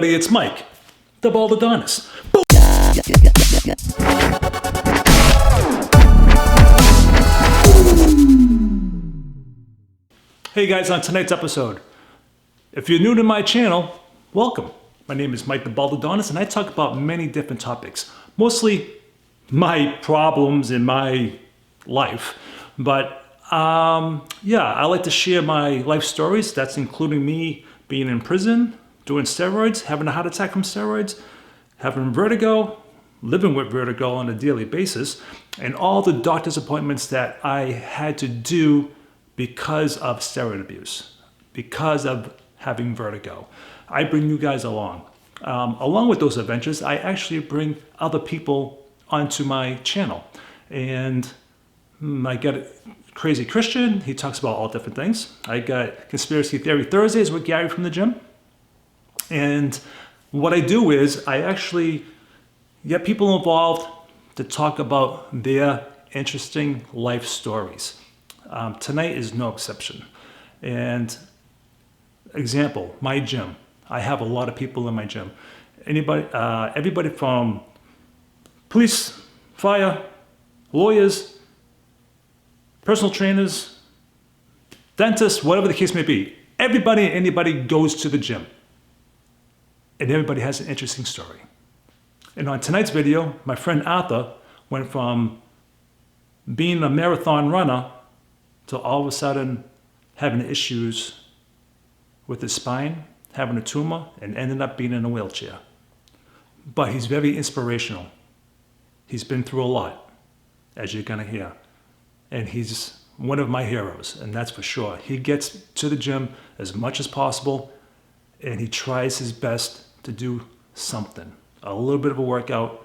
everybody, it's Mike, the Bald Adonis. Boom. Hey guys, on tonight's episode, if you're new to my channel, welcome. My name is Mike the Bald Adonis, and I talk about many different topics, mostly my problems in my life. But I like to share my life stories. That's including me being in prison, doing steroids, having a heart attack from steroids, having vertigo, living with vertigo on a daily basis, and all the doctor's appointments that I had to do because of steroid abuse, because of having vertigo. I bring you guys along. Along with those adventures, I actually bring other people onto my channel. And I got Crazy Christian, he talks about all different things. I got Conspiracy Theory Thursdays with Gary from the gym. And what I do is I actually get people involved to talk about their interesting life stories. Tonight is no exception. And example, my gym. I have a lot of people in my gym. Everybody from police, fire, lawyers, personal trainers, dentists, whatever the case may be. Everybody and anybody goes to the gym. And everybody has an interesting story. And on tonight's video, my friend Arthur went from being a marathon runner to all of a sudden having issues with his spine, having a tumor, and ended up being in a wheelchair. But he's very inspirational. He's been through a lot, as you're gonna hear. And he's one of my heroes, and that's for sure. He gets to the gym as much as possible, and he tries his best to do something, a little bit of a workout.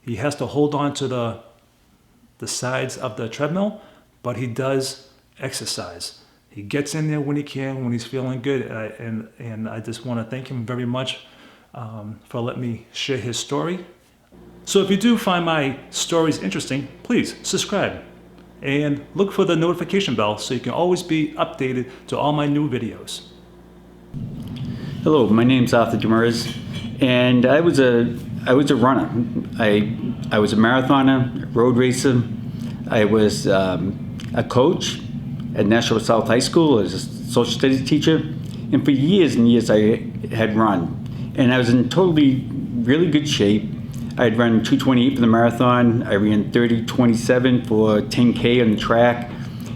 He has to hold on to the sides of the treadmill, but he does exercise. He gets in there when he can, when he's feeling good, and I just want to thank him very much for letting me share his story. So if you do find my stories interesting, please subscribe and look for the notification bell so you can always be updated to all my new videos. Hello, my name's Arthur Demers, and I was a runner. I was a marathoner, road racer. I was a coach at Nashua South High School as a social studies teacher, and for years and years I had run, and I was in really good shape. I had run 2:28 for the marathon. I ran 30:27 for 10K on the track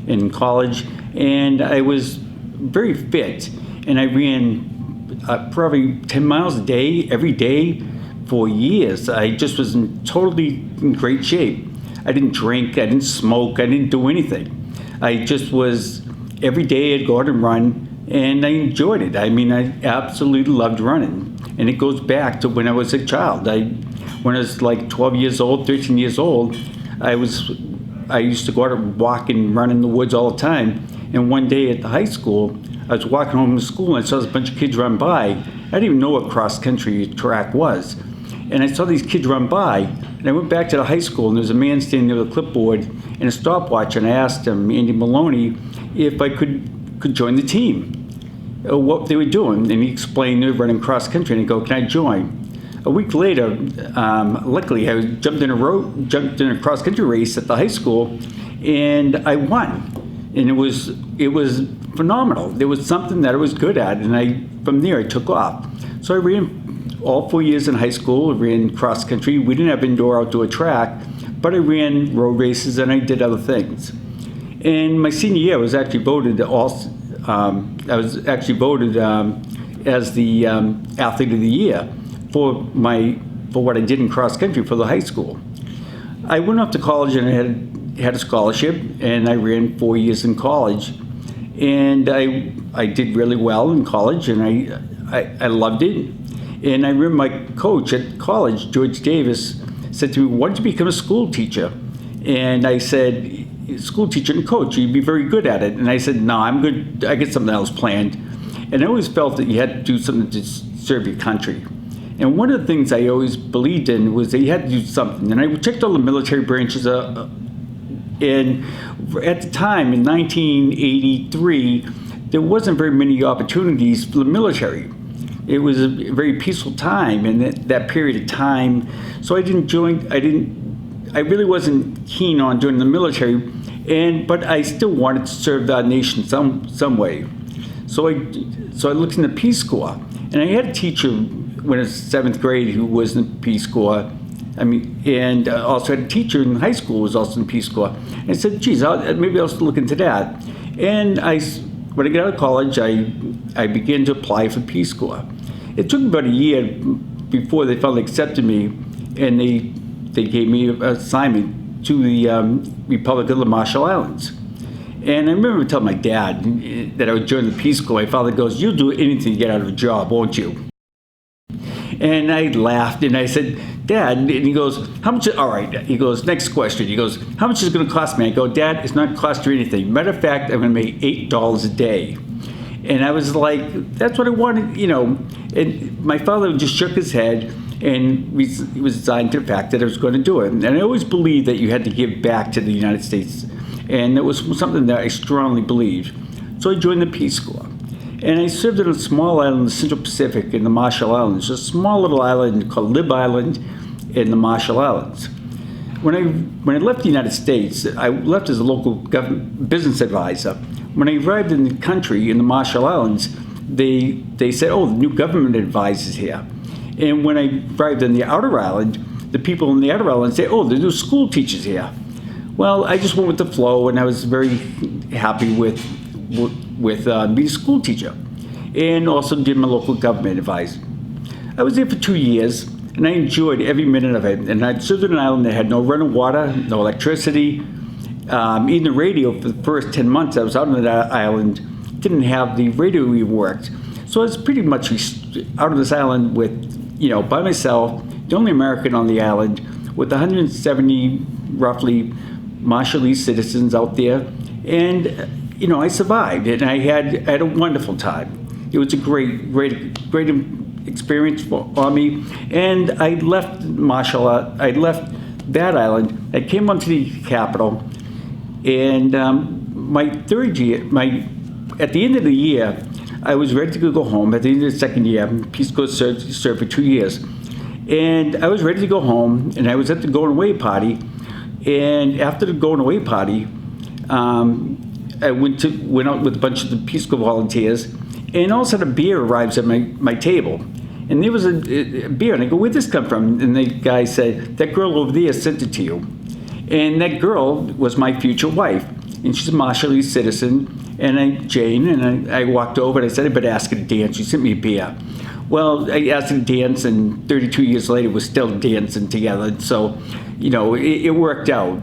in college, and I was very fit, and I ran probably 10 miles a day, every day for years. I just was in great shape. I didn't drink, I didn't smoke, I didn't do anything. I just was, every day I'd go out and run, and I enjoyed it. I mean, I absolutely loved running. And it goes back to when I was a child. When I was like 12 years old, 13 years old, I used to go out and walk and run in the woods all the time. And one day at the high school, I was walking home from school and I saw this bunch of kids run by. I didn't even know what cross-country track was. And I saw these kids run by, and I went back to the high school, and there was a man standing there with a clipboard and a stopwatch, and I asked him, Andy Maloney, if I could join the team, what they were doing. And he explained they were running cross-country, and I go, can I join? A week later, luckily, I jumped in a cross-country race at the high school, and I won. And it was phenomenal. There was something that I was good at, and from there I took off. So I ran all 4 years in high school. I ran cross-country. We didn't have indoor-outdoor track, but I ran road races and I did other things. In my senior year, I was actually voted as the athlete of the year for what I did in cross-country for the high school. I went off to college and I had a scholarship, and I ran 4 years in college, and I did really well in college, and I loved it. And I remember my coach at college, George Davis, said to me, why don't you become a school teacher? And I said, school teacher and coach, you'd be very good at it. And I said, no, I'm good, I get something else planned. And I always felt that you had to do something to serve your country. And one of the things I always believed in was that you had to do something. And I checked all the military branches, and at the time, in 1983, there wasn't very many opportunities for the military. It was a very peaceful time, and that period of time. So I didn't join. I really wasn't keen on joining the military, but I still wanted to serve our nation some way. So I looked into Peace Corps, and I had a teacher when I was 7th grade who was in the Peace Corps. And also had a teacher in high school who was also in Peace Corps. And I said, geez, maybe I'll look into that. And when I got out of college, I began to apply for Peace Corps. It took about a year before they finally accepted me, and they gave me an assignment to the Republic of the Marshall Islands. And I remember telling my dad that I would join the Peace Corps. My father goes, "You'll do anything to get out of a job, won't you?" And I laughed, and I said, "Dad," and he goes, "How much?" All right. He goes, "Next question." He goes, "How much is it going to cost me?" I go, "Dad, it's not going to cost you anything. Matter of fact, I'm going to make $8 a day." And I was like, that's what I wanted, And my father just shook his head, and he was resigned to the fact that I was going to do it. And I always believed that you had to give back to the United States. And that was something that I strongly believed. So I joined the Peace Corps. And I served on a small island in the Central Pacific in the Marshall Islands, a small little island called Lib Island in the Marshall Islands. When I left the United States, I left as a local business advisor. When I arrived in the country, in the Marshall Islands, they said, "Oh, the new government advisors here." And when I arrived on the outer island, the people in the outer island say, "Oh, the new school teachers here." Well, I just went with the flow, and I was very happy with being a school teacher, and also did my local government advisor. I was there for 2 years, and I enjoyed every minute of it. And I served on an island that had no running water, no electricity. Even the radio for the first 10 months I was out on that island didn't have the radio even worked. So I was pretty much out of this island with, by myself, the only American on the island, with 170 roughly Marshallese citizens out there. And, I survived, and I had a wonderful time. It was a great experience for me. And I left I left that island. I came onto the capital. And my third year, at the end of the year, I was ready to go home. At the end of the second year, Peace Corps served for 2 years. And I was ready to go home, and I was at the going away party. And after the going away party, I went out with a bunch of the Peace Corps volunteers, and all of a sudden a beer arrives at my table. And there was a beer, and I go, "Where'd this come from?" And the guy said, "That girl over there sent it to you." And that girl was my future wife, and she's a Marshallese citizen, Jane, and I walked over and I said, "I better ask her to dance." She sent me a beer. Well, I asked her to dance, and 32 years later, we're still dancing together. So, it worked out.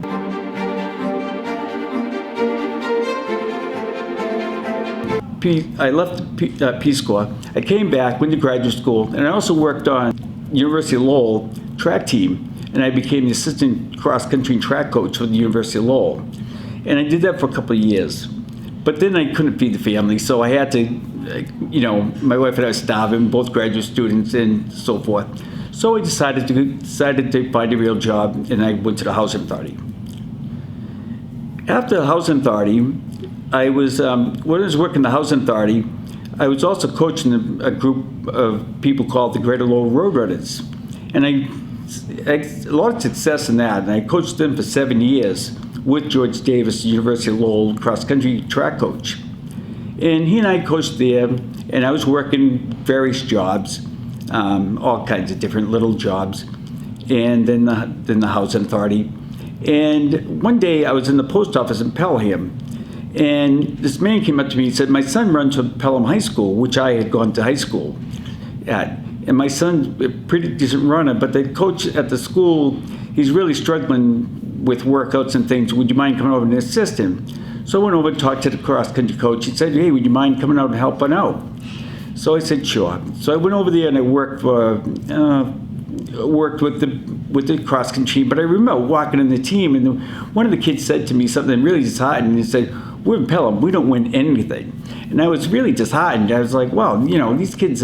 I left Peace Corps. I came back, went to graduate school, and I also worked on University of Lowell track team. And I became the assistant cross-country and track coach for the University of Lowell. And I did that for a couple of years. But then I couldn't feed the family, so I had to, my wife and I were starving, both graduate students and so forth. So I decided to find a real job, and I went to the Housing Authority. After the Housing Authority, when I was working the Housing Authority, I was also coaching a group of people called the Greater Lowell Roadrunners. And I had a lot of success in that, and I coached them for 7 years with George Davis, the University of Lowell cross-country track coach. And he and I coached there, and I was working various jobs, all kinds of different little jobs, and then the Housing Authority. And one day I was in the post office in Pelham, and this man came up to me and said, "My son runs for Pelham High School," which I had gone to high school at. And my son's a pretty decent runner, but the coach at the school, he's really struggling with workouts and things. "Would you mind coming over and assist him?" So I went over and talked to the cross-country coach. He said, "Hey, would you mind coming out and helping out?" So I said, "Sure." So I went over there and I worked with the cross-country. But I remember walking in the team, and one of the kids said to me something really disheartening. He said, "We're in Pelham, we don't win anything." And I was really disheartened. I was like, "Wow, these kids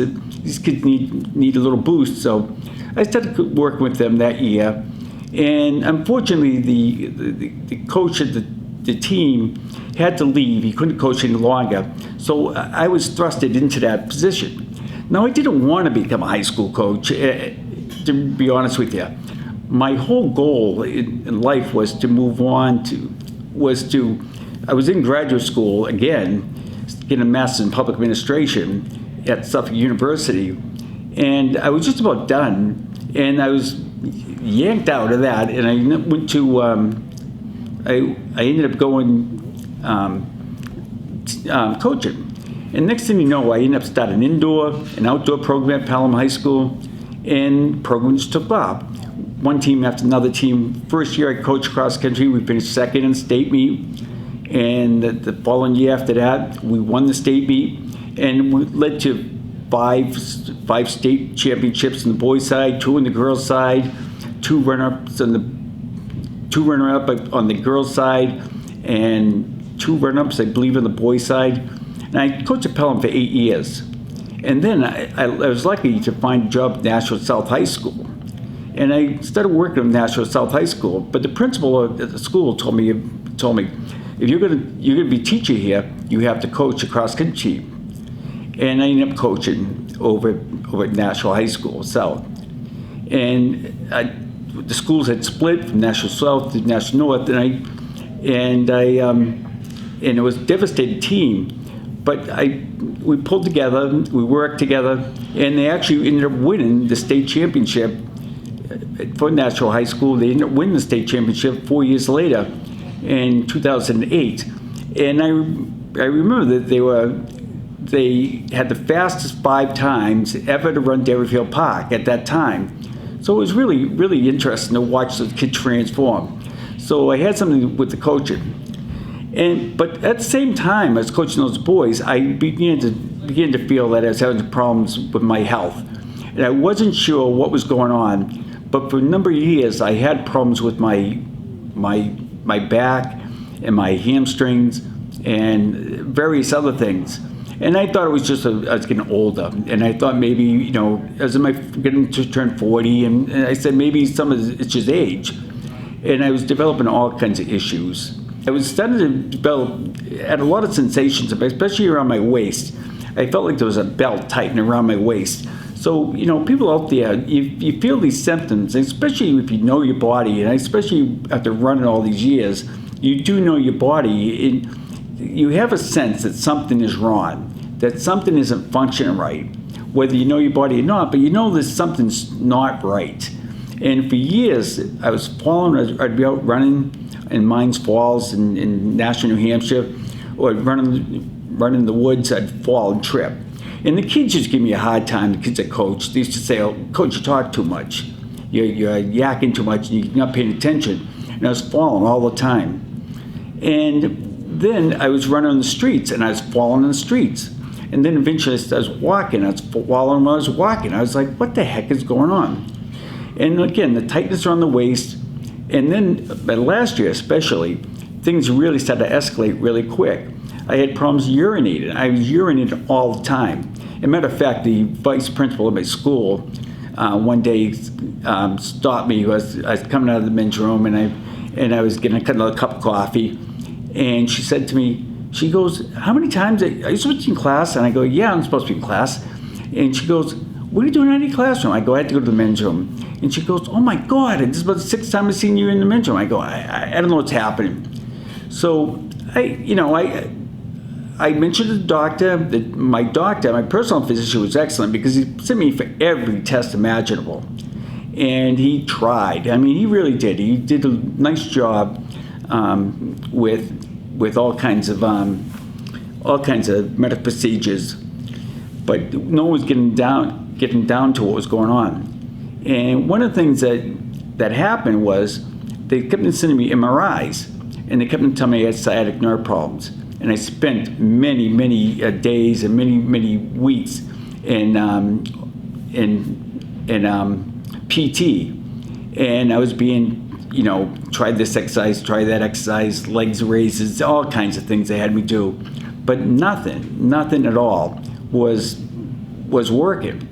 need a little boost." So I started working with them that year. And unfortunately, the coach of the team had to leave. He couldn't coach any longer. So I was thrusted into that position. Now, I didn't want to become a high school coach, to be honest with you. My whole goal in life was to move on I was in graduate school again, getting a master's in public administration at Suffolk University, and I was just about done, and I was yanked out of that, and I went to, I ended up going coaching. And next thing you know, I ended up starting an indoor and outdoor program at Pelham High School, and programs took off. One team after another team. First year I coached cross country, we finished second in the state meet. And the following year after that, we won the state meet, and we led to five state championships on the boys' side, 2 on the girls' side, 2 runner-up on the girls' side, and 2 run-ups, I believe, on the boys' side. And I coached at Pelham for 8 years. And then I was lucky to find a job at Nashua South High School. And I started working at Nashua South High School. But the principal at the school told me, if you're gonna be a teacher here, you have to coach a cross country team. And I ended up coaching over at Nashua High School South. And the schools had split from Nashua South to Nashua North, and it was a devastated team. But we pulled together, we worked together, and they actually ended up winning the state championship for Nashua High School. They ended up winning the state championship 4 years later in 2008. And I remember that they had the fastest 5 times ever to run Dairyfield Park at that time. So it was really, really interesting to watch the kid transform. So I had something with the coaching. But at the same time, as coaching those boys, I began to feel that I was having problems with my health. And I wasn't sure what was going on. But for a number of years, I had problems with my back and my hamstrings and various other things. And I thought it was just I was getting older. And I thought maybe, as getting to turn 40, and I said maybe some of it's just age. And I was developing all kinds of issues. I was starting to develop, had a lot of sensations, especially around my waist. I felt like there was a belt tightened around my waist. So, people out there, you feel these symptoms, especially if you know your body, and especially after running all these years, you do know your body, and you have a sense that something is wrong, that something isn't functioning right, whether you know your body or not, but that something's not right. And for years, I was falling, I'd be out running in Mines Falls in Nashua, New Hampshire, or running in the woods, I'd fall and trip. And the kids just give me a hard time, the kids I coach. They used to say, "Oh, Coach, you talk too much. You're yakking too much, and you're not paying attention." And I was falling all the time. And then I was running on the streets, and I was falling on the streets. And then eventually I was walking. I was falling when I was walking. I was like, what the heck is going on? And again, the tightness around the waist. And then, but last year especially, things really started to escalate really quick. I had problems urinating. I was urinating all the time. As a matter of fact, the vice principal of my school one day stopped me. I was coming out of the men's room, and I was getting another cup of coffee. And she said to me, she goes, "How many times are you supposed to be in class?" And I go, "Yeah, I'm supposed to be in class." And she goes, "What are you doing in any classroom?" I go, "I had to go to the men's room." And she goes, "Oh my God, this is about the 6th time I've seen you in the men's room." I go, I don't know what's happening. So I mentioned to the doctor that my personal physician, was excellent because he sent me for every test imaginable. And he tried. I mean, he really did. He did a nice job with all kinds of medical procedures, but no one was getting down to what was going on. And one of the things that happened was they kept sending me MRIs, and they kept telling me I had sciatic nerve problems. And I spent many days and many weeks in PT, and I was being, try this exercise, try that exercise, legs raises, all kinds of things they had me do, but nothing at all was working.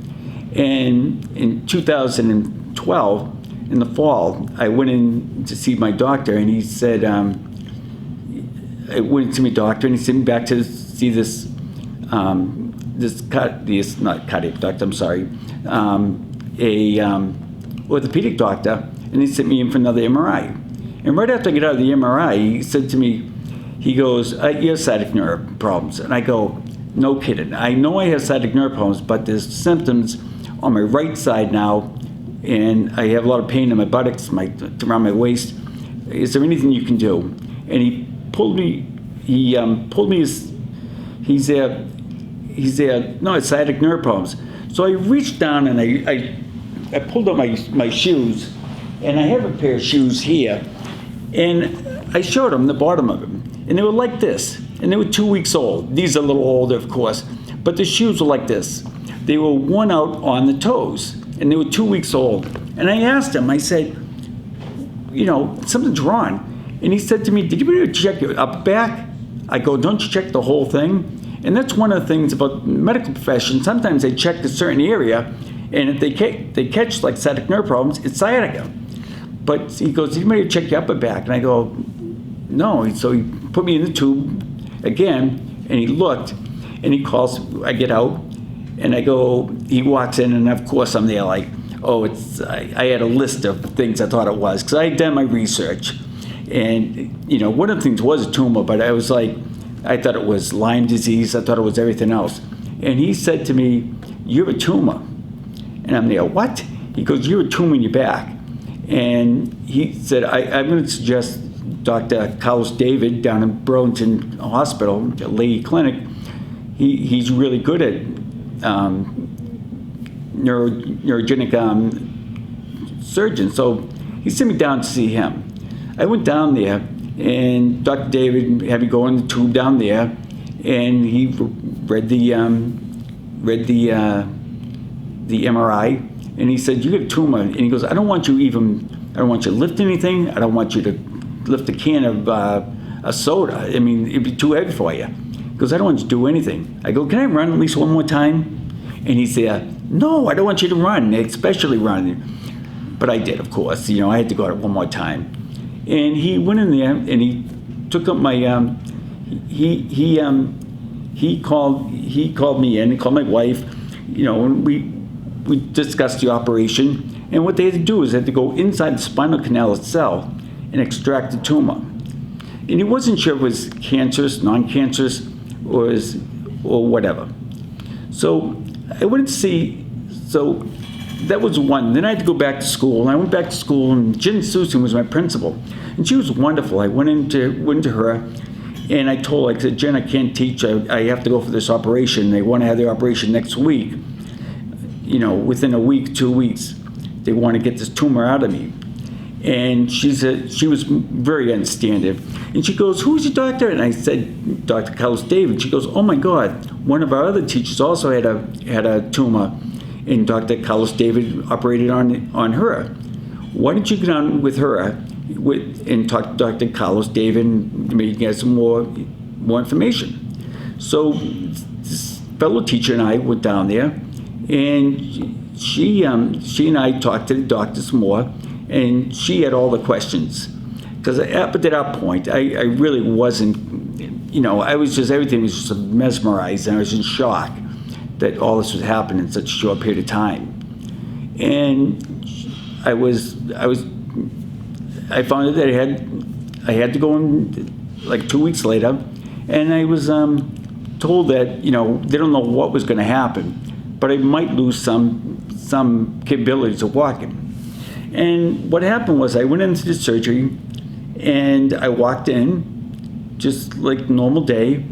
And in 2012, in the fall, I went in to see my doctor, and he said, I went to my doctor, and he sent me back to see this this not cardiac doctor, I'm sorry, orthopedic doctor, and he sent me in for another MRI. And right after I get out of the MRI, he said to me, he goes, you have sciatic nerve problems. And I go, no kidding. I know I have sciatic nerve problems, but there's symptoms on my right side now, and I have a lot of pain in my buttocks, around my waist. Is there anything you can do? And he pulled me it's sciatic nerve problems. So I reached down and I pulled out my shoes, and I have a pair of shoes here, and I showed him the bottom of them, and they were like this, and they were 2 weeks old. These are a little older, of course, but the shoes were like this. They were worn out on the toes, and they were 2 weeks old. And I asked him, I said, something's wrong. And he said to me, did you really check your upper back? I go, don't you check the whole thing? And that's one of the things about the medical profession. Sometimes they check a certain area, and if they catch like sciatic nerve problems, it's sciatica. But he goes, did you really check your upper back? And I go, no. So he put me in the tube again, and he looked, and he calls, I get out, and I go, he walks in, and of course I'm there like, I had a list of things I thought it was, because I had done my research. And, one of the things was a tumor, but I was like, I thought it was Lyme disease. I thought it was everything else. And he said to me, you have a tumor. And I'm there, what? He goes, you have a tumor in your back. And he said, I'm going to suggest Dr. Carlos David down in Burlington Hospital, Lady Clinic. He's really good at neurogenic surgeon. So he sent me down to see him. I went down there, and Dr. David had me go in the tube down there, and he read the MRI, and he said, you have a tumor. And he goes, I don't want you to lift anything. I don't want you to lift a can of a soda. I mean, it'd be too heavy for you. He goes, I don't want you to do anything. I go, can I run at least one more time? And he said, no, I don't want you to run, especially run. But I did, of course. I had to go out one more time. And he went in there, and he took up my, he called me in, he called my wife, and we discussed the operation. And what they had to do is they had to go inside the spinal canal itself and extract the tumor. And he wasn't sure if it was cancerous, non-cancerous, or whatever. So I went to see, so that was one. Then I had to go back to school, and I went back to school, and Jen Susan was my principal, and she was wonderful. I went into her, and I told her, I said, Jen, I can't teach. I have to go for this operation. They want to have the operation next week. Within a week, 2 weeks, they want to get this tumor out of me. And she was very understanding. And she goes, who's your doctor? And I said, Dr. Carlos David. She goes, oh my God, one of our other teachers also had a tumor, and Dr. Carlos David operated on her. Why don't you get on with her and talk to Dr. Carlos David and maybe get some more information? So this fellow teacher and I went down there, and she and I talked to the doctor some more, and she had all the questions. Because up at that point, I really wasn't, everything was just mesmerized, and I was in shock that all this was happening in such a short period of time. And I found that I had to go in like 2 weeks later, and I was told that, they don't know what was going to happen, but I might lose some capabilities of walking. And what happened was I went into the surgery, and I walked in just like normal day,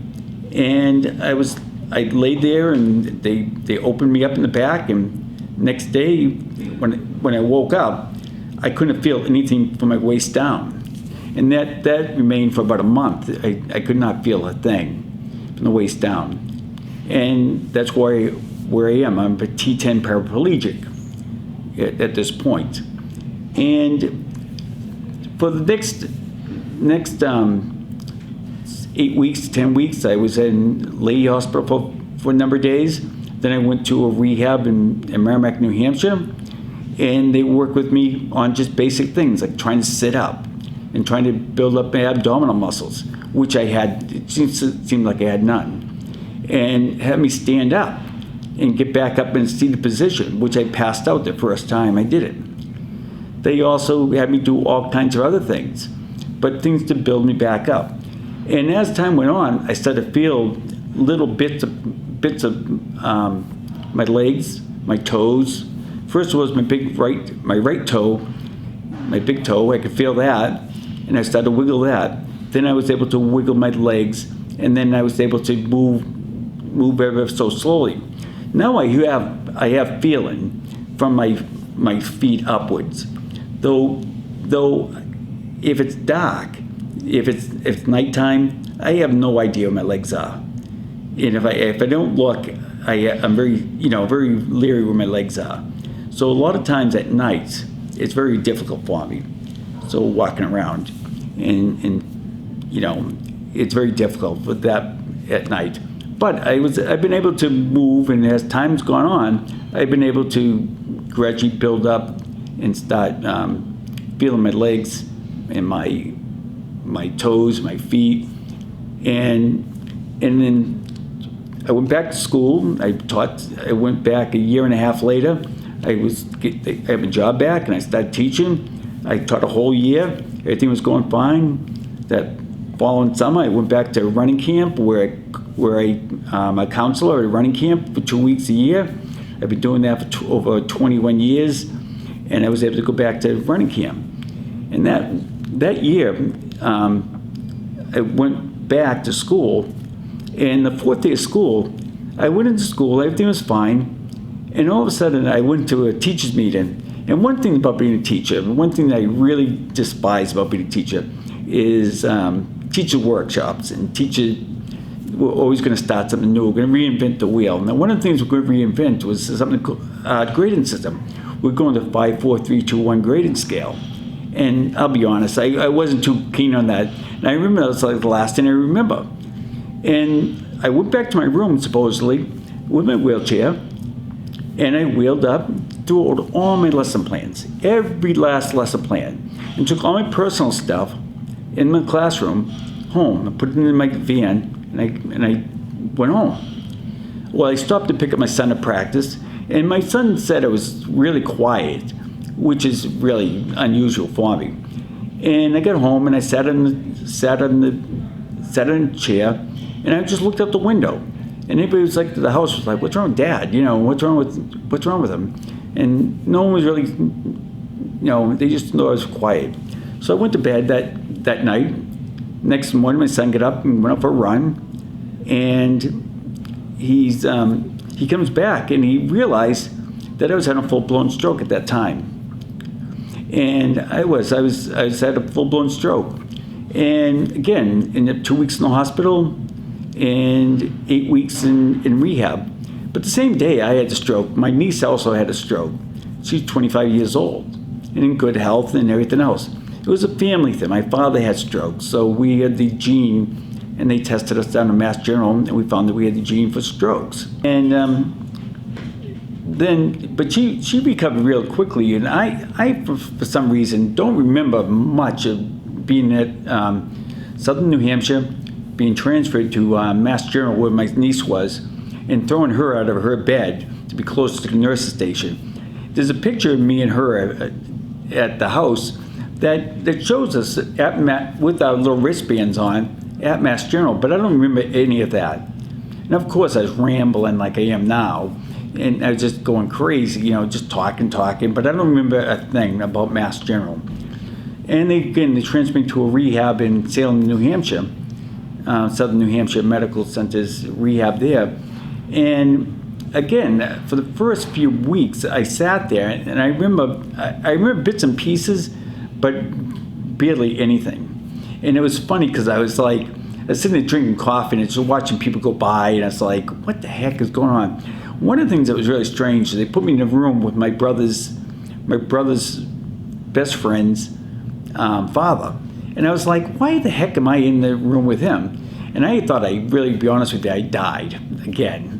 and I laid there, and they opened me up in the back, and next day when I woke up, I couldn't feel anything from my waist down. And that remained for about a month. I could not feel a thing from the waist down. And that's where I am. I'm a T10 paraplegic at this point. And for the next 8 weeks, 10 weeks, I was in Lady Hospital for a number of days. Then I went to a rehab in Merrimack, New Hampshire, and they worked with me on just basic things like trying to sit up and trying to build up my abdominal muscles, which I had. It seemed like I had none. and had me stand up and get back up in a seated position, which I passed out the first time I did it. They also had me do all kinds of other things, but things to build me back up. And as time went on, I started to feel little bits of my legs, my toes. First was my right toe, my big toe. I could feel that, and I started to wiggle that. Then I was able to wiggle my legs, and then I was able to move ever so slowly. Now I have feeling from my feet upwards. Though if it's dark, if it's nighttime, I have no idea where my legs are. And if I don't look, I'm very leery where my legs are. So a lot of times at night, it's very difficult for me. So walking around, and it's very difficult with that at night. But I've been able to move, and as time's gone on, I've been able to gradually build up and start feeling my legs and my toes, my feet, and then I went back to school. I went back a year and a half later. I have a job back, and I started teaching. I taught a whole year. Everything was going fine. That following summer, I went back to running camp where I'm a counselor at a running camp for 2 weeks a year. I've been doing that for over 21 years, and I was able to go back to running camp. And that year, I went back to school, and the fourth day of school, I went into school, everything was fine, and all of a sudden I went to a teacher's meeting. And one thing about being a teacher, one thing that I really despise about being a teacher is teacher workshops, and teachers we're always going to start something new. We're going to reinvent the wheel. Now, one of the things we're going to reinvent was something called grading system. We're going to 5, 4, 3, 2, 1 grading scale. And I'll be honest, I wasn't too keen on that. And I remember that was like the last thing I remember. And I went back to my room, supposedly, with my wheelchair, and I wheeled up, threw out all my lesson plans, every last lesson plan, and took all my personal stuff in my classroom home and put it in my van, and I went home. Well, I stopped to pick up my son at practice, and my son said I was really quiet, which is really unusual for me. And I got home, and I sat in a chair, and I just looked out the window. And everybody was like, the house was like, "What's wrong with Dad? What's wrong with him?" And no one was really, they just knew I was quiet. So I went to bed that night. Next morning, my son got up and went out for a run, and he comes back, and he realized that I was having a full-blown stroke at that time. And I was had a full-blown stroke. And again, in 2 weeks in the hospital and 8 weeks in rehab. But the same day I had the stroke, my niece also had a stroke. She's 25 years old and in good health and everything else. It was a family thing. My father had strokes, so we had the gene, and they tested us down to Mass General, and we found that we had the gene for strokes. And but she recovered real quickly, and I for some reason don't remember much of being at Southern New Hampshire, being transferred to Mass General where my niece was, and throwing her out of her bed to be close to the nurse's station. There's a picture of me and her at the house that shows us with our little wristbands on at Mass General, but I don't remember any of that. And of course I was rambling like I am now, and I was just going crazy, just talking, but I don't remember a thing about Mass General. And they transferred me to a rehab in Salem, New Hampshire, Southern New Hampshire Medical Center's rehab there. And again, for the first few weeks, I sat there, and I remember bits and pieces, but barely anything. And it was funny because I was sitting there drinking coffee and just watching people go by, and I was like, what the heck is going on? One of the things that was really strange is they put me in a room with my brother's best friend's father. And I was like, why the heck am I in the room with him? And I thought, to be honest with you, I died again.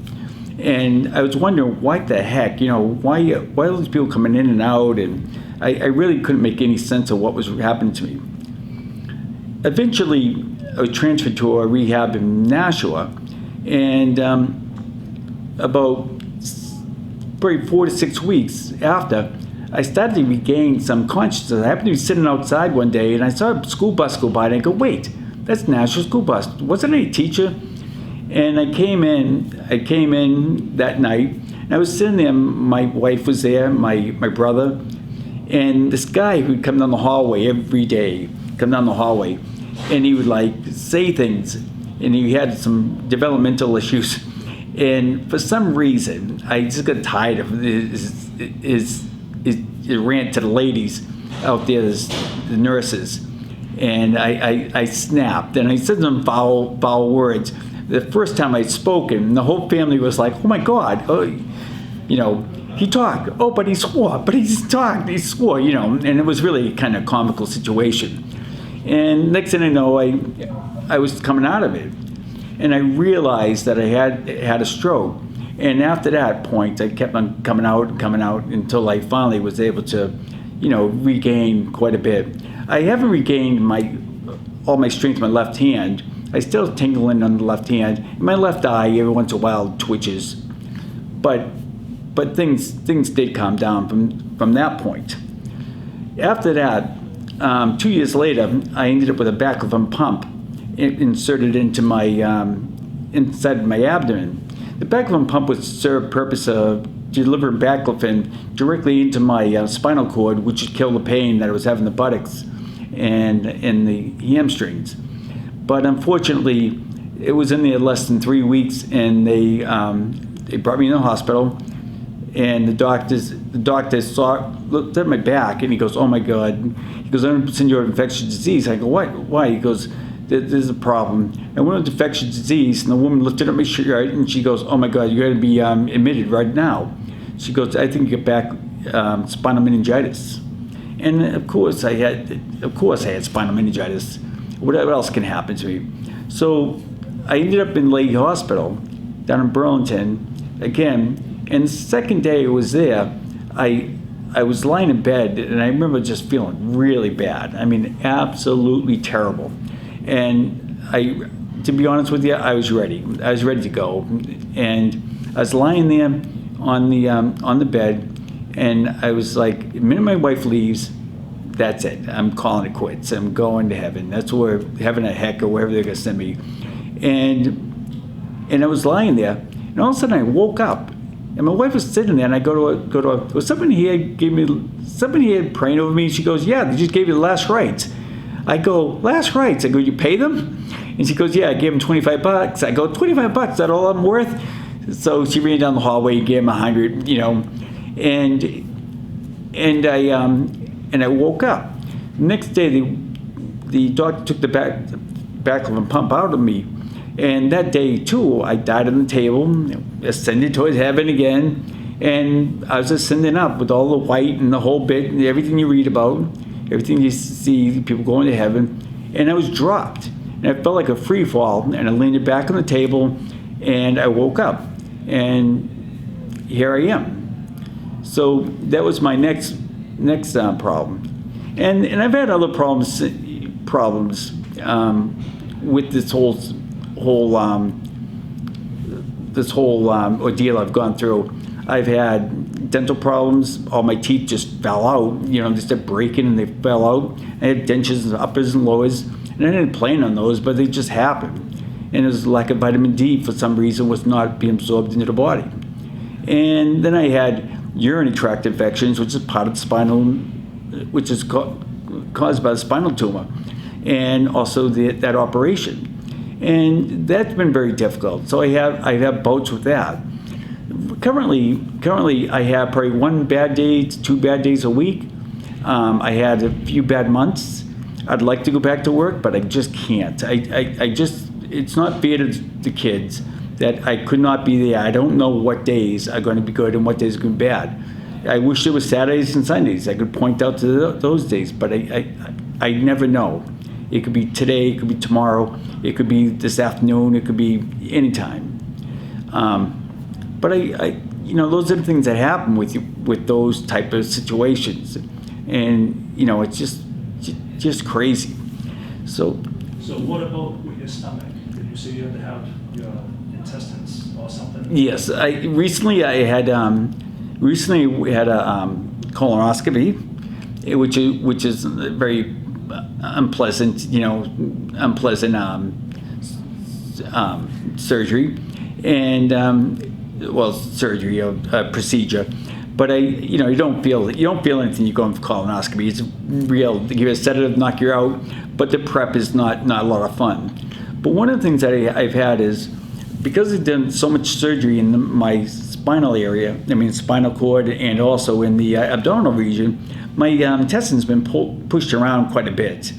And I was wondering, why the heck, why all these people coming in and out? And I really couldn't make any sense of what was happening to me. Eventually, I was transferred to a rehab in Nashua, And about probably 4 to 6 weeks after, I started to regain some consciousness. I happened to be sitting outside one day, and I saw a school bus go by, and I go, wait, that's National School Bus. Wasn't I a teacher? And I came in that night, and I was sitting there. My wife was there, my brother, and this guy who'd come down the hallway every day, and he would like say things, and he had some developmental issues. And for some reason, I just got tired of his rant to the ladies out there, the nurses. And I snapped, and I said some foul words. The first time I'd spoken, the whole family was like, oh my God, he talked. Oh, but he swore, he swore, and it was really kind of a comical situation. And next thing I know, I was coming out of it. And I realized that I had a stroke. And after that point, I kept on coming out until I finally was able to, regain quite a bit. I haven't regained all my strength in my left hand. I still tingling on the left hand. In my left eye, every once in a while, twitches. But things did calm down from that point. After that, 2 years later, I ended up with a baclofen pump inserted into my inside my abdomen. The baclofen pump would serve the purpose of delivering baclofen directly into my spinal cord, which would kill the pain that I was having in the buttocks and in the hamstrings. But unfortunately, it was in there less than 3 weeks, and they brought me in the hospital. And the doctor looked at my back, and he goes, "Oh my God!" He goes, "I'm going to send you an infectious disease." I go, "Why?" He goes, "There's a problem." I went with infectious disease, and the woman looked at my shirt, and she goes, "Oh my God, you're going to be admitted right now." She goes, "I think you get back spinal meningitis." And of course I had spinal meningitis. What else can happen to me? So I ended up in Leahy Hospital down in Burlington again. And the second day I was there, I was lying in bed, and I remember just feeling really bad. I mean, absolutely terrible. And to be honest with you, I was ready. I was ready to go. And I was lying there on the bed, and I was like, the minute my wife leaves, that's it. I'm calling it quits. I'm going to heaven. That's where heaven or heck or wherever they're gonna send me. And I was lying there, and all of a sudden I woke up. And my wife was sitting there, and I go to was somebody here praying over me? And she goes, "Yeah, they just gave you the last rites." I go, "Last rites?" I go, "You pay them?" And she goes, "Yeah, I gave them $25. I go, $25? Is that all I'm worth? So she ran down the hallway and gave him $100, and I woke up. Next day, the doctor took the baclofen pump out of me. And that day, too, I died on the table, ascended towards heaven again, and I was ascending up with all the white and the whole bit, and everything you read about, everything you see, people going to heaven, and I was dropped. And I felt like a free fall, and I landed back on the table, and I woke up, and here I am. So that was my next problem. And I've had other problems with this whole ordeal I've gone through. I've had dental problems. All my teeth just fell out. They started breaking and they fell out. I had dentures, uppers and lowers, and I didn't plan on those, but they just happened. And it was lack of vitamin D for some reason was not being absorbed into the body. And then I had urinary tract infections, which is part of the spinal, which is caused by the spinal tumor, and also that operation. And that's been very difficult. So I have bouts with that. Currently, I have probably 1 bad day to 2 bad days a week. I had a few bad months. I'd like to go back to work, but I just can't. It's not fair to the kids that I could not be there. I don't know what days are going to be good and what days are going to be bad. I wish there was Saturdays and Sundays. I could point out to those days, but I never know. It could be today, it could be tomorrow, it could be this afternoon, it could be anytime. But those are the things that happen with those type of situations, and it's just crazy. So what about with your stomach? Did you say you had to have your intestines or something? Yes, recently we had a colonoscopy, which is very unpleasant, surgery, and surgery, procedure. But you don't feel anything. You go in for colonoscopy. It's real. They give you a sedative, knock you out, but the prep is not a lot of fun. But one of the things that I've had is, because I've done so much surgery in my spinal area, spinal cord, and also in the abdominal region, my intestines been pushed around quite a bit.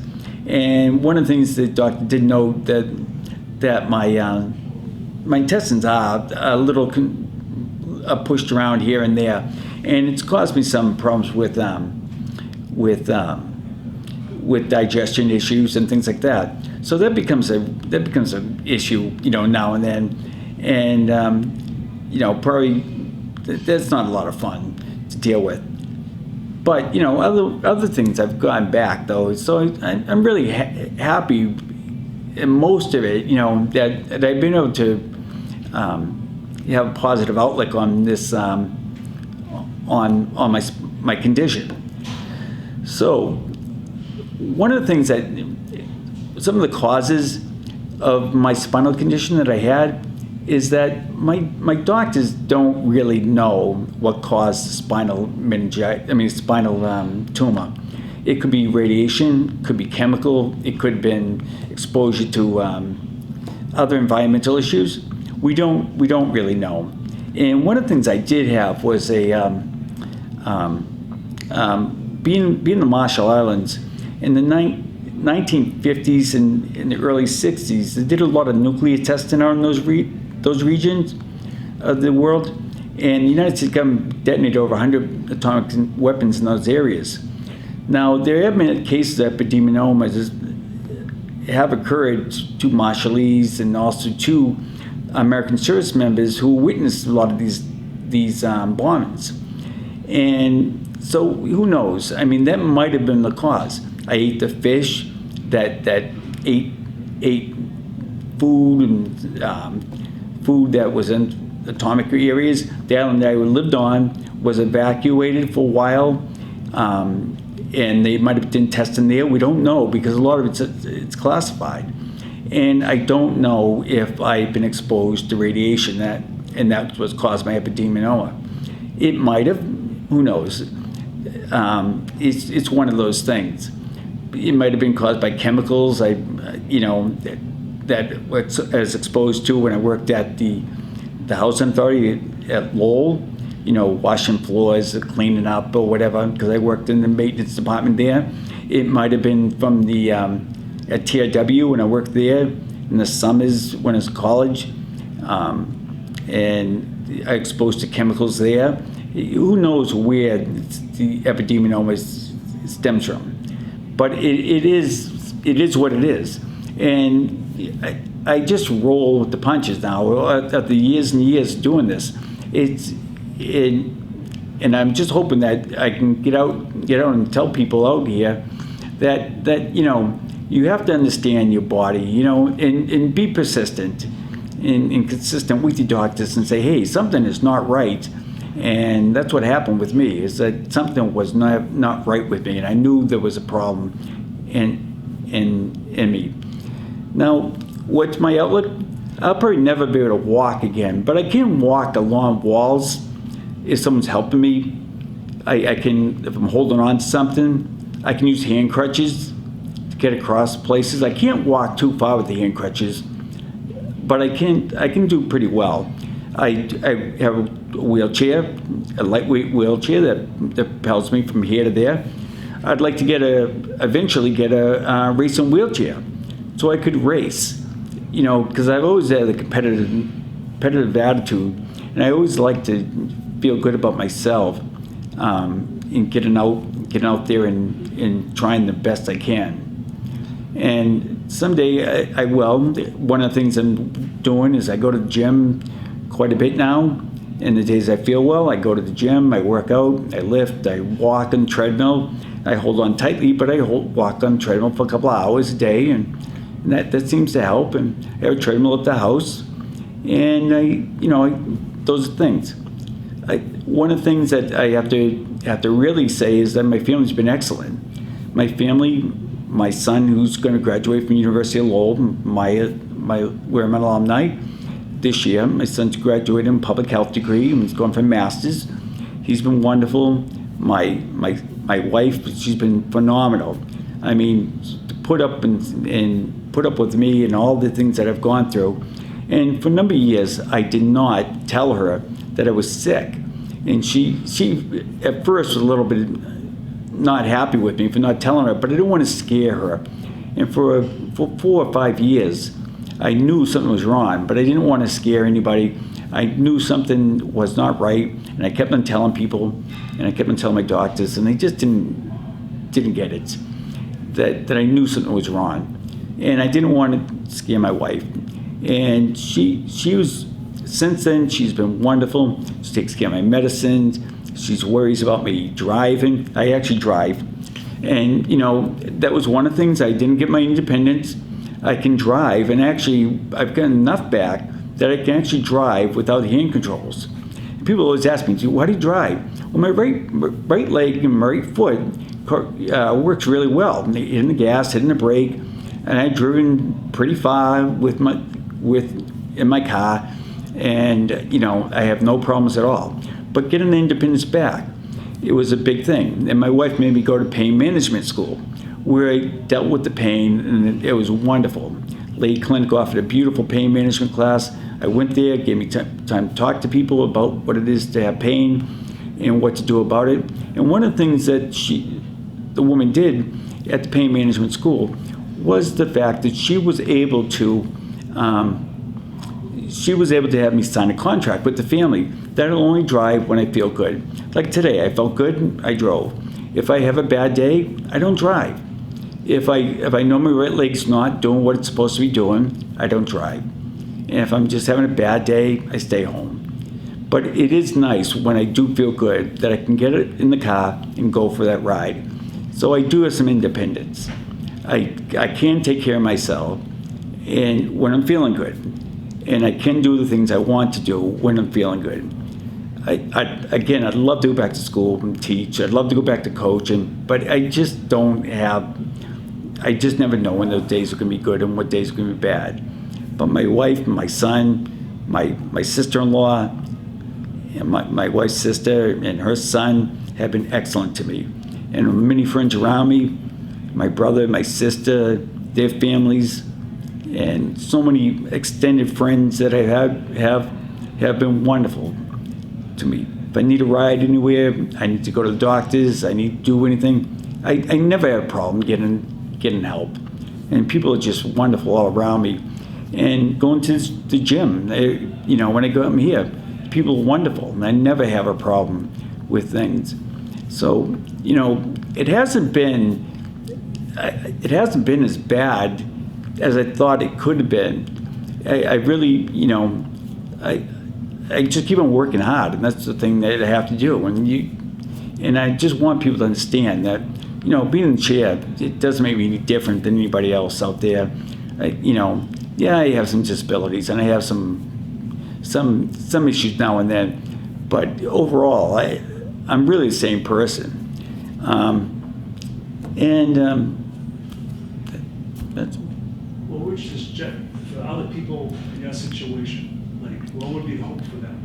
And one of the things the doctor did note that my intestines are a little pushed around here and there, and it's caused me some problems with digestion issues and things like that. So that becomes an issue, now and then, and probably that's not a lot of fun to deal with. But other things I've gone back though, so I'm really happy in most of it, that I've been able to have a positive outlook on this, on my condition. So one of the things some of the causes of my spinal condition that I had is that my doctors don't really know what caused spinal tumor. It could be radiation, could be chemical, it could have been exposure to other environmental issues. We don't really know. And one of the things I did have was being in the Marshall Islands in the 1950s and in the early 60s. They did a lot of nuclear testing on those regions of the world, and the United States government detonated over 100 atomic weapons in those areas. Now, there have been cases of epidemiomas have occurred to Marshallese and also to American service members who witnessed a lot of these bombings. And so who knows? That might have been the cause. I ate the fish that ate food and food that was in atomic areas. The island that I lived on was evacuated for a while, and they might have done testing there. We don't know, because a lot of it's classified. And I don't know if I've been exposed to radiation, and that's what caused my epidemionoma. It might have, who knows? It's one of those things. It might have been caused by chemicals that I was exposed to when I worked at the housing authority at Lowell, washing floors, cleaning up or whatever, because I worked in the maintenance department there. It might have been from the at TRW when I worked there in the summers when I was in college, and I exposed to chemicals there. Who knows where the epidemionoma stems from? But it is what it is, and I just roll with the punches now. After years and years doing this, and I'm just hoping that I can get out and tell people out here that you have to understand your body, and be persistent and consistent with your doctors and say, hey, something is not right. And that's what happened with me, is that something was not right with me, and I knew there was a problem in me. Now, what's my outlook? I'll probably never be able to walk again, but I can walk along walls if someone's helping me. I can, if I'm holding on to something, I can use hand crutches to get across places. I can't walk too far with the hand crutches, but I can do pretty well. I have a wheelchair, a lightweight wheelchair that propels me from here to there. I'd like to eventually get a racing wheelchair so I could race, because I've always had a competitive attitude, and I always like to feel good about myself, in getting out there and trying the best I can. And someday I will. One of the things I'm doing is I go to the gym quite a bit now. And the days I feel well, I go to the gym, I work out, I lift, I walk on the treadmill. I hold on tightly, but I walk on the treadmill for a couple of hours a day, and that seems to help. And I have a treadmill at the house, And those are things. One of the things that I have to really say is that my family's been excellent. My family, my son, who's going to graduate from University of Lowell, where I'm an alumni this year. My son's graduated in public health degree and he's going for a master's. He's been wonderful. My wife, she's been phenomenal. I mean, put up with me and all the things that I've gone through. And for a number of years, I did not tell her that I was sick. And she at first was a little bit not happy with me for not telling her, but I didn't want to scare her. And for 4 or 5 years, I knew something was wrong, but I didn't want to scare anybody. I knew something was not right, and I kept on telling people, and I kept on telling my doctors, and they just didn't get it, that I knew something was wrong. And I didn't want to scare my wife. And she was, since then, she's been wonderful. She takes care of my medicines. She's worries about me driving. I actually drive. And, that was one of the things. I didn't get my independence. I can drive, and actually, I've gotten enough back that I can actually drive without hand controls. And people always ask me, why do you drive? Well, my right leg and my right foot works really well. Hitting the gas, hitting the brake, and I've driven pretty far in my car, and I have no problems at all. But getting the independence back, it was a big thing. And my wife made me go to pain management school, where I dealt with the pain, and it was wonderful. Lady Clinic offered a beautiful pain management class. I went there, gave me time to talk to people about what it is to have pain and what to do about it. And one of the things that the woman did at the pain management school was the fact that she was able to have me sign a contract with the family that I'll only drive when I feel good. Like today, I felt good, I drove. If I have a bad day, I don't drive. If I know my right leg's not doing what it's supposed to be doing, I don't drive. And if I'm just having a bad day, I stay home. But it is nice when I do feel good that I can get it in the car and go for that ride. So I do have some independence. I can take care of myself and when I'm feeling good. And I can do the things I want to do when I'm feeling good. I'd love to go back to school and teach. I'd love to go back to coaching, but I just never know when those days are going to be good and what days are going to be bad. But my wife, my son, my sister-in-law, and my wife's sister and her son have been excellent to me. And many friends around me, my brother, my sister, their families, and so many extended friends that I have been wonderful to me. If I need a ride anywhere, I need to go to the doctors, I need to do anything, I never had a problem getting help. And people are just wonderful all around me. And going to the gym, when I go up here, people are wonderful, and I never have a problem with things. So, it hasn't been as bad as I thought it could have been. I really, I just keep on working hard, and that's the thing that I have to do. And I just want people to understand that, being in the chair, it doesn't make me any different than anybody else out there. I have some disabilities, and I have some issues now and then, but overall, I'm really the same person. That's. What would you suggest for other people in your situation? Like, what would be the hope for them?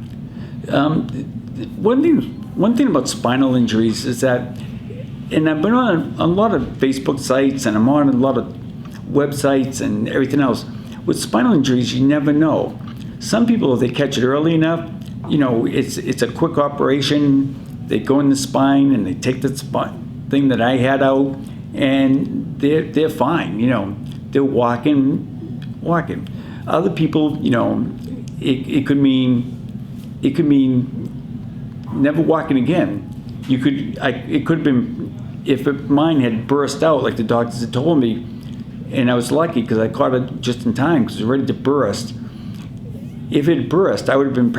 One thing about spinal injuries is that, and I've been on a lot of Facebook sites, and I'm on a lot of websites and everything else. With spinal injuries, you never know. Some people, if they catch it early enough, it's a quick operation. They go in the spine and they take the thing that I had out, and they're fine. They're walking. Other people, it could mean never walking again. It could have been, if mine had burst out like the doctors had told me, and I was lucky because I caught it just in time because it was ready to burst. If it burst, I would have been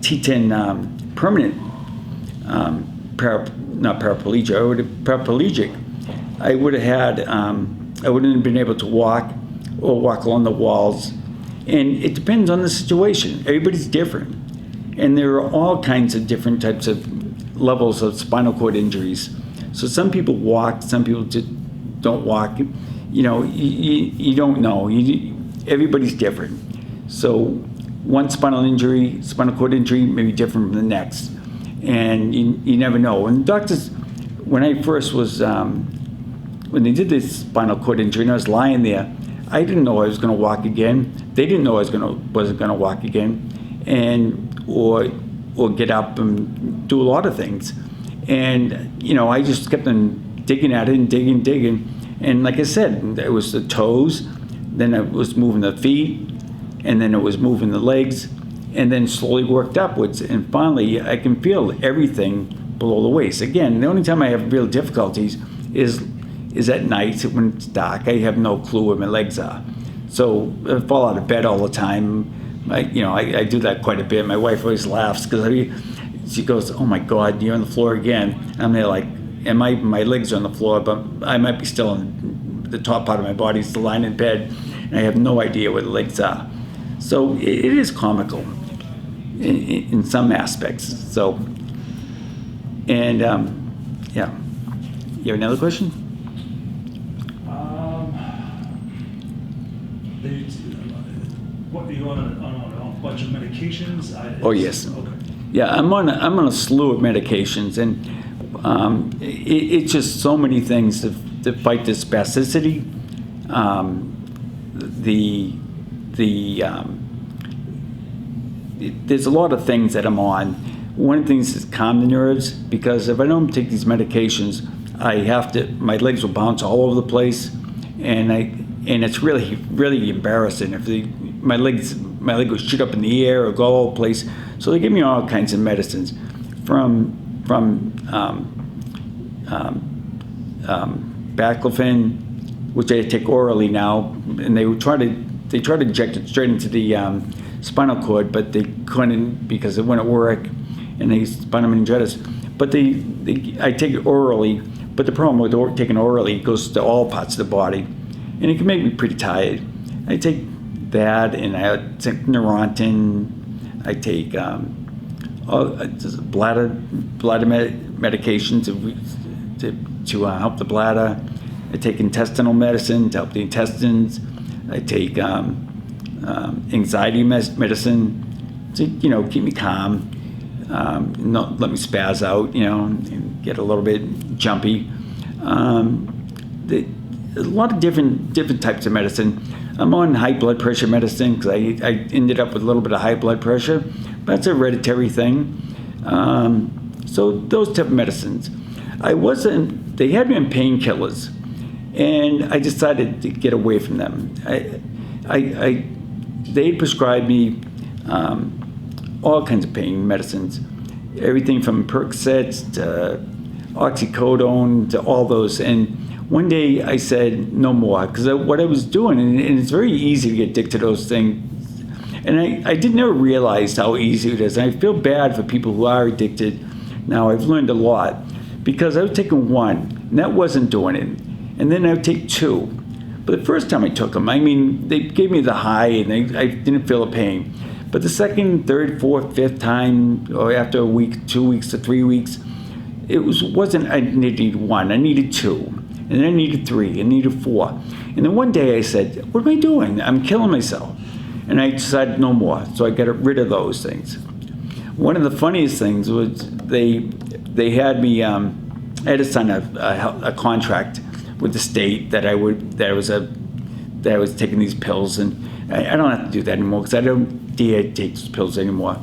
T10 permanent not paraplegic. I would have paraplegic. I wouldn't have been able to walk. or walk along the walls. And it depends on the situation. Everybody's different. And there are all kinds of different types of levels of spinal cord injuries. So some people walk, some people just don't walk. You know, you don't know. Everybody's different. So one spinal cord injury may be different from the next. And you never know. And doctors, when I first was, when they did this spinal cord injury and I was lying there, I didn't know I was going to walk again. They didn't know I wasn't going to walk again, and or get up and do a lot of things. And you know, I just kept on digging at it and digging. And like I said, it was the toes, then it was moving the feet, and then it was moving the legs, and then slowly worked upwards. And finally, I can feel everything below the waist. Again, the only time I have real difficulties is at night when it's dark. I have no clue where my legs are. So I fall out of bed all the time. I do that quite a bit. My wife always laughs because she goes, "Oh my God, you're on the floor again." And I'm there like, and my legs are on the floor, but I might be still on the top part of my body, still lying in bed, and I have no idea where the legs are. So it is comical in some aspects. So, and yeah. You have another question? What, are you on a bunch of medications? Oh yes. Okay. Yeah, I'm on a slew of medications, and it's just so many things to fight the spasticity. There's a lot of things that I'm on. One of the things is calm the nerves, because if I don't take these medications, my legs will bounce all over the place, and it's really, really embarrassing if my leg will shoot up in the air or go all over the place. So they give me all kinds of medicines, from baclofen, which I take orally now, and they try to inject it straight into the spinal cord, but they couldn't because it wouldn't work, and they spinal meningitis. But I take it orally. But the problem with taking orally, it goes to all parts of the body, and it can make me pretty tired. I take that, and I take Neurontin. I take bladder medication to help the bladder. I take intestinal medicine to help the intestines. I take anxiety medicine to keep me calm, not let me spaz out, and get a little bit jumpy. A lot of different types of medicine. I'm on high blood pressure medicine because I ended up with a little bit of high blood pressure. But that's a hereditary thing. So those type of medicines. They had me on painkillers, and I decided to get away from them. They prescribed me all kinds of pain medicines, everything from Percocets to oxycodone to all those. And one day I said no more, because what I was doing, and it's very easy to get addicted to those things, and I never realized how easy it is. And I feel bad for people who are addicted. Now I've learned a lot, because I was taking one, and that wasn't doing it, and then I would take two. But the first time I took them, they gave me the high, and I didn't feel the pain. But the second, third, fourth, fifth time, or after a week, 2 weeks to 3 weeks, wasn't I needed one, I needed two. And then I needed three, I needed four. And then one day I said, what am I doing? I'm killing myself. And I decided no more, so I got rid of those things. One of the funniest things was they had me, I had to sign a contract with the state that I was taking these pills, and I don't have to do that anymore because I don't dare take those pills anymore.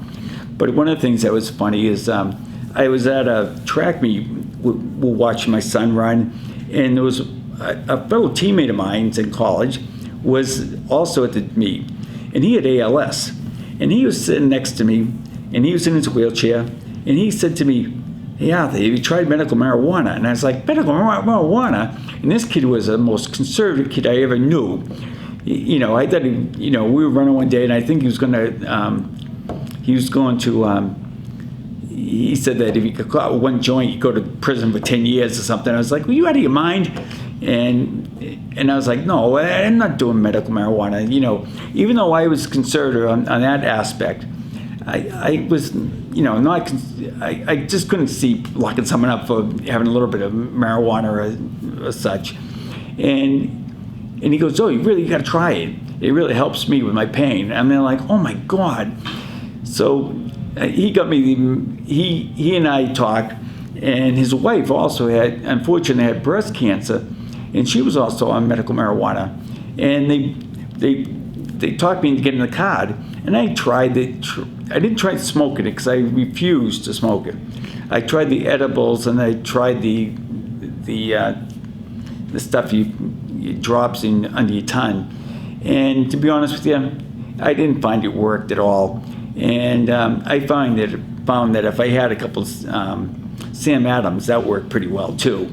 But one of the things that was funny is I was at a track meet, we'll watch my son run, and there was a fellow teammate of mine in college was also at the meet, and he had ALS, and he was sitting next to me, and he was in his wheelchair, and he said to me, "Hey Arthur, have you tried medical marijuana?" And I was like, "Medical marijuana?" And this kid was the most conservative kid I ever knew. I thought we were running one day, and I think he was going to he said that if you got caught with one joint, you go to prison for 10 years or something. I was like, "Were you out of your mind?" And I was like, "No, I'm not doing medical marijuana." Even though I was conservative on that aspect, I was, not. I just couldn't see locking someone up for having a little bit of marijuana or such. And he goes, "Oh, you got to try it. It really helps me with my pain." And they're like, "Oh my God!" So he got me. He and I talked, and his wife also unfortunately had breast cancer, and she was also on medical marijuana. And they talked me into getting the card, and I tried it. I didn't try smoking it because I refused to smoke it. I tried the edibles, and I tried the stuff you drops in under your tongue. And to be honest with you, I didn't find it worked at all. And I found that if I had a couple Sam Adams, that worked pretty well too.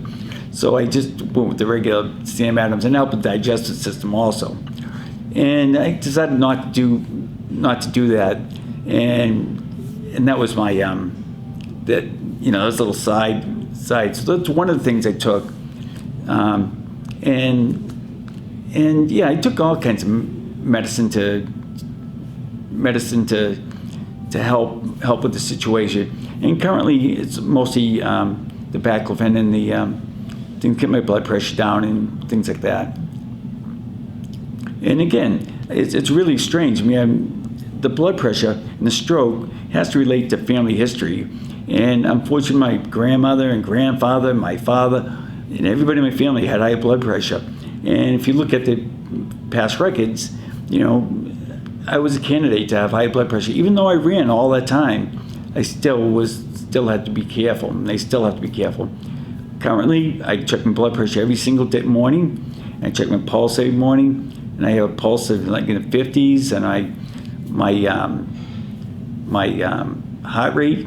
So I just went with the regular Sam Adams, and helped the digestive system also. And I decided not to do that, and that was my those little side. So that's one of the things I took, and yeah, I took all kinds of medicine to help with the situation. And currently, it's mostly the baclofen and the to get my blood pressure down and things like that. And again, it's really strange. I mean, the blood pressure and the stroke has to relate to family history. And unfortunately, my grandmother and grandfather, my father, and everybody in my family had high blood pressure. And if you look at the past records, I was a candidate to have high blood pressure. Even though I ran all that time, I still had to be careful, and I still have to be careful. Currently, I check my blood pressure every single day morning. I check my pulse every morning, and I have a pulse of like in the 50s, and my heart rate,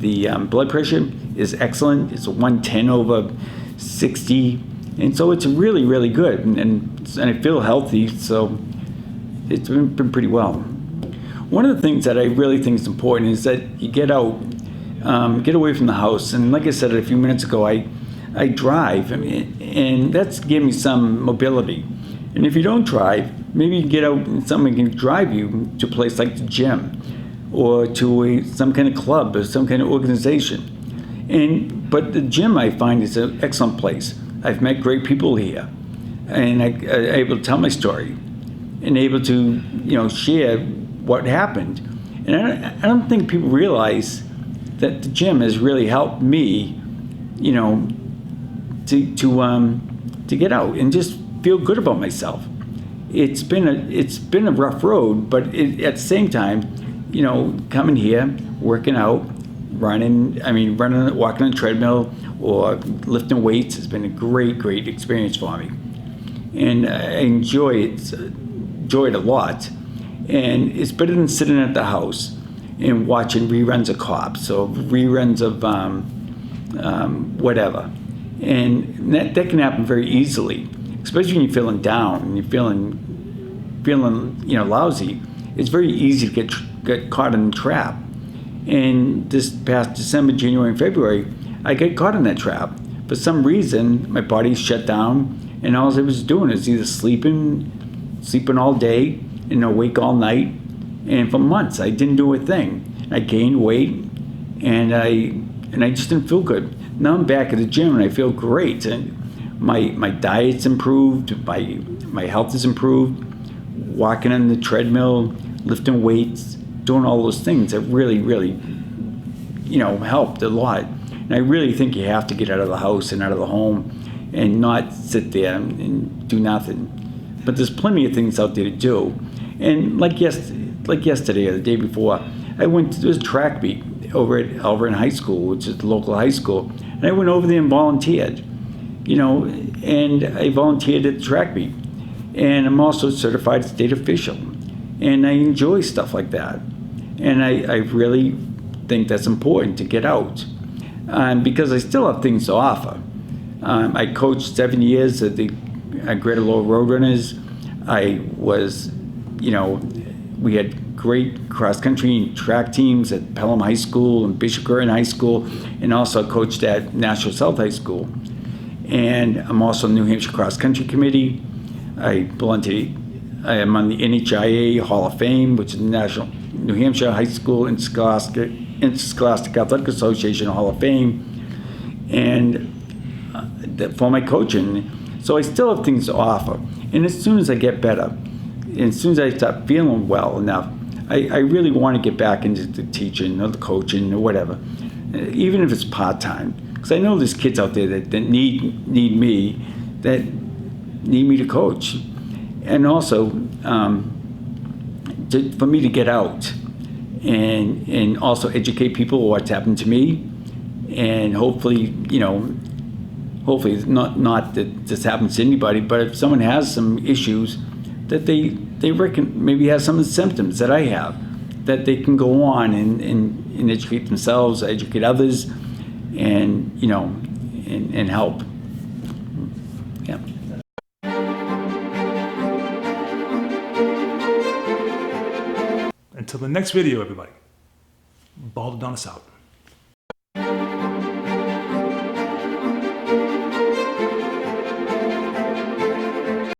the blood pressure is excellent. It's a 110/60, and so it's really, really good, and I feel healthy. So it's been pretty well. One of the things that I really think is important is that you get out, get away from the house. And like I said a few minutes ago, I drive, and that's giving me some mobility. And if you don't drive, maybe you can get out and someone can drive you to a place like the gym, or to some kind of club or some kind of organization. But the gym, I find, is an excellent place. I've met great people here, and I'm able to tell my story, and able to share what happened. And I don't think people realize that the gym has really helped me, to get out and just feel good about myself. It's been a rough road, but at the same time, coming here, working out, walking on a treadmill or lifting weights has been a great experience for me, and I enjoy it a lot. And it's better than sitting at the house and watching reruns of Cops or reruns of whatever. And that can happen very easily, especially when you're feeling down and you're feeling lousy. It's very easy to get caught in the trap. And this past December, January, and February, I got caught in that trap. For some reason, my body shut down, and all I was doing is either sleeping all day and awake all night. And for months, I didn't do a thing. I gained weight, and I just didn't feel good. Now I'm back at the gym, and I feel great. And my diet's improved, my health is improved. Walking on the treadmill, lifting weights, doing all those things have really, really, helped a lot. And I really think you have to get out of the house and out of the home, and not sit there and do nothing. But there's plenty of things out there to do. And like yesterday or the day before, there was a track meet over at Elverton High School, which is the local high school, and I went over there and volunteered, and I volunteered at the track meet. And I'm also a certified state official, and I enjoy stuff like that. And I really think that's important to get out, because I still have things to offer. I coached 7 years at the Greater Lowell Roadrunners. I was, we had great cross-country and track teams at Pelham High School and Bishop Curtin High School, and also coached at Nashua South High School. And I'm also on the New Hampshire Cross Country Committee. I am on the NHIA Hall of Fame, which is the National New Hampshire High School Interscholastic Athletic Association Hall of Fame, and for my coaching. So I still have things to offer. And as soon as I get better, and as soon as I start feeling well enough, I really want to get back into the teaching or the coaching or whatever, even if it's part-time. Because I know there's kids out there that need me, that need me to coach. And also, for me to get out and also educate people on what's happened to me, and hopefully not that this happens to anybody, but if someone has some issues that they reckon maybe has some of the symptoms that I have, that they can go on and educate themselves, educate others, and and help. Yeah. Until the next video, everybody, Baldadonis out.